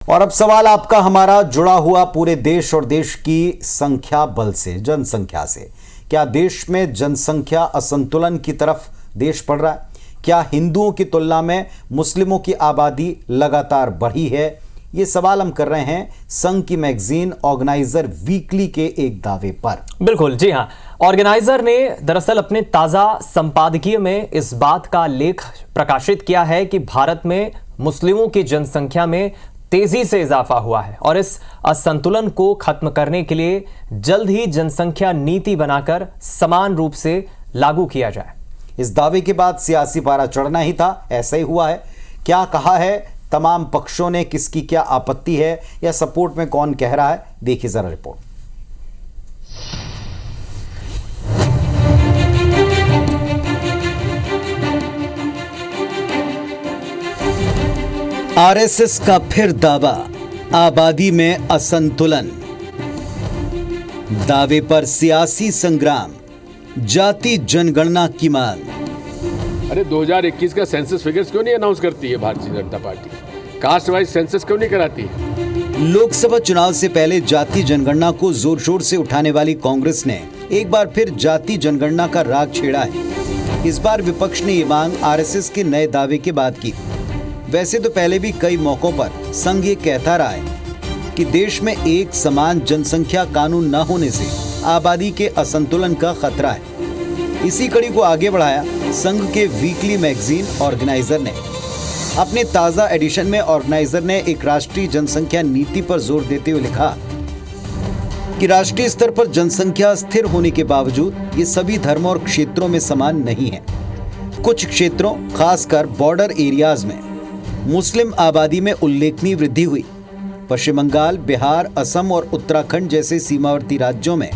और अब सवाल आपका हमारा जुड़ा हुआ पूरे देश और देश की संख्या बल से, जनसंख्या से। क्या देश में जनसंख्या असंतुलन की तरफ देश बढ़ रहा है? क्या हिंदुओं की तुलना में मुस्लिमों की आबादी लगातार बढ़ी है? ये सवाल हम कर रहे हैं संघ की मैगजीन ऑर्गेनाइजर वीकली के एक दावे पर। बिल्कुल, जी हां। ऑर्गेनाइजर ने दरअसल अपने ताजा संपादकीय में इस बात का लेख प्रकाशित किया है कि भारत में मुस्लिमों की जनसंख्या में तेजी से इजाफा हुआ है और इस असंतुलन को खत्म करने के लिए जल्द ही जनसंख्या नीति बनाकर समान रूप से लागू किया जाए। इस दावे के बाद सियासी पारा चढ़ना ही था, ऐसा ही हुआ है। क्या कहा है तमाम पक्षों ने, किसकी क्या आपत्ति है या सपोर्ट में कौन कह रहा है, देखिए जरा रिपोर्ट। आरएसएस का फिर दावा, आबादी में असंतुलन। दावे पर सियासी संग्राम, जाति जनगणना की मांग। अरे 2021 का सेंसस फिगर्स क्यों नहीं अनाउंस करती है Bharatiya Janata party? Caste wise census क्यों नहीं कराती है? लोकसभा चुनाव से पहले जाति जनगणना को जोर शोर से उठाने वाली कांग्रेस ने एक बार फिर जाति जनगणना का राग छेड़ा है। इस बार विपक्ष ने ये मांग आरएसएस के नए दावे के बाद की। वैसे तो पहले भी कई मौकों पर संघ ये कहता रहा है कि देश में एक समान जनसंख्या कानून न होने से आबादी के असंतुलन का खतरा है। इसी कड़ी को आगे बढ़ाया संघ के वीकली मैगजीन ऑर्गेनाइजर ने। अपने ताजा एडिशन में ऑर्गेनाइजर ने एक राष्ट्रीय जनसंख्या नीति पर जोर देते हुए लिखा कि राष्ट्रीय स्तर पर जनसंख्या स्थिर होने के बावजूद ये सभी धर्मों और क्षेत्रों में समान नहीं है। कुछ क्षेत्रों, खासकर बॉर्डर एरियाज में मुस्लिम आबादी में उल्लेखनीय वृद्धि हुई। पश्चिम बंगाल, बिहार, असम और उत्तराखंड जैसे सीमावर्ती राज्यों में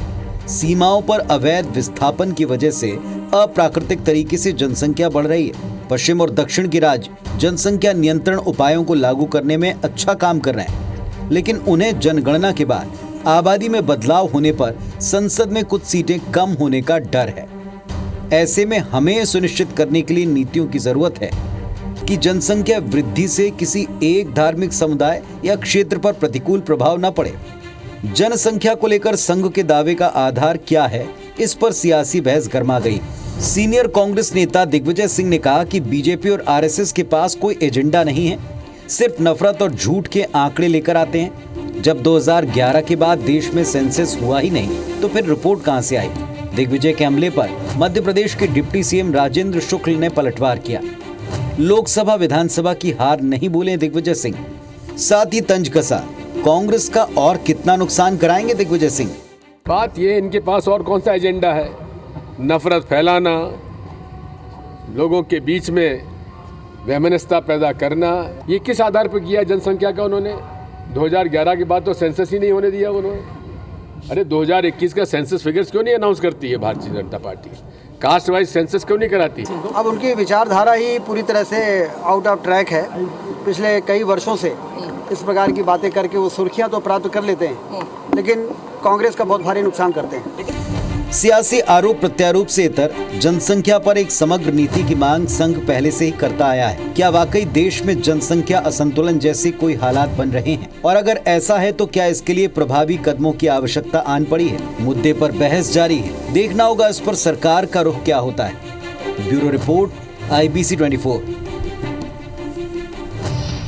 सीमाओं पर अवैध विस्थापन की वजह से अप्राकृतिक तरीके से जनसंख्या बढ़ रही है। पश्चिम और दक्षिण के राज्य जनसंख्या नियंत्रण उपायों को लागू करने में अच्छा काम कर रहे हैं, लेकिन उन्हें जनगणना के बाद आबादी में बदलाव होने पर संसद में कुछ सीटें कम होने का डर है। ऐसे में हमें सुनिश्चित करने के लिए नीतियों की जरूरत है कि जनसंख्या वृद्धि से किसी एक धार्मिक समुदाय या क्षेत्र पर प्रतिकूल प्रभाव न पड़े। जनसंख्या को लेकर संघ के दावे का आधार क्या है, इस पर सियासी बहस गर्मा गई। सीनियर कांग्रेस नेता दिग्विजय सिंह ने कहा कि बीजेपी और आरएसएस के पास कोई एजेंडा नहीं है, सिर्फ नफरत और झूठ के आंकड़े लेकर आते हैं। जब 2011 के बाद देश में सेंसस हुआ ही नहीं तो फिर रिपोर्ट कहां से आई? दिग्विजय के हमले पर मध्य प्रदेश के डिप्टी सीएम राजेंद्र शुक्ल ने पलटवार किया। लोकसभा विधानसभा की हार नहीं बोले दिग्विजय सिंह। साथ ही तंज कसा, कांग्रेस का और कितना नुकसान कराएंगे दिग्विजय सिंह। बात ये, इनके पास और कौन सा एजेंडा है? नफरत फैलाना, लोगों के बीच में वैमनस्यता पैदा करना। ये किस आधार पर किया जनसंख्या का उन्होंने? 2011 के बाद तो सेंसस ही नहीं होने दिया उन्होंने। अरे 2021 का सेंसस फिगर्स क्यों नहीं अनाउंस करती है Bharatiya Janata party? Caste wise census क्यों नहीं कराती? अब उनकी विचारधारा ही पूरी तरह से आउट ऑफ ट्रैक है। पिछले कई वर्षों से इस प्रकार की बातें करके वो सुर्खियां तो प्राप्त कर लेते हैं, लेकिन कांग्रेस का बहुत भारी नुकसान करते हैं। सियासी आरोप प्रत्यारोप से इतर जनसंख्या पर एक समग्र नीति की मांग संघ पहले से ही करता आया है। क्या वाकई देश में जनसंख्या असंतुलन जैसे कोई हालात बन रहे हैं, और अगर ऐसा है तो क्या इसके लिए प्रभावी कदमों की आवश्यकता आन पड़ी है? मुद्दे पर बहस जारी है, देखना होगा इस पर सरकार का रुख क्या होता है। Bureau report, IBC 24।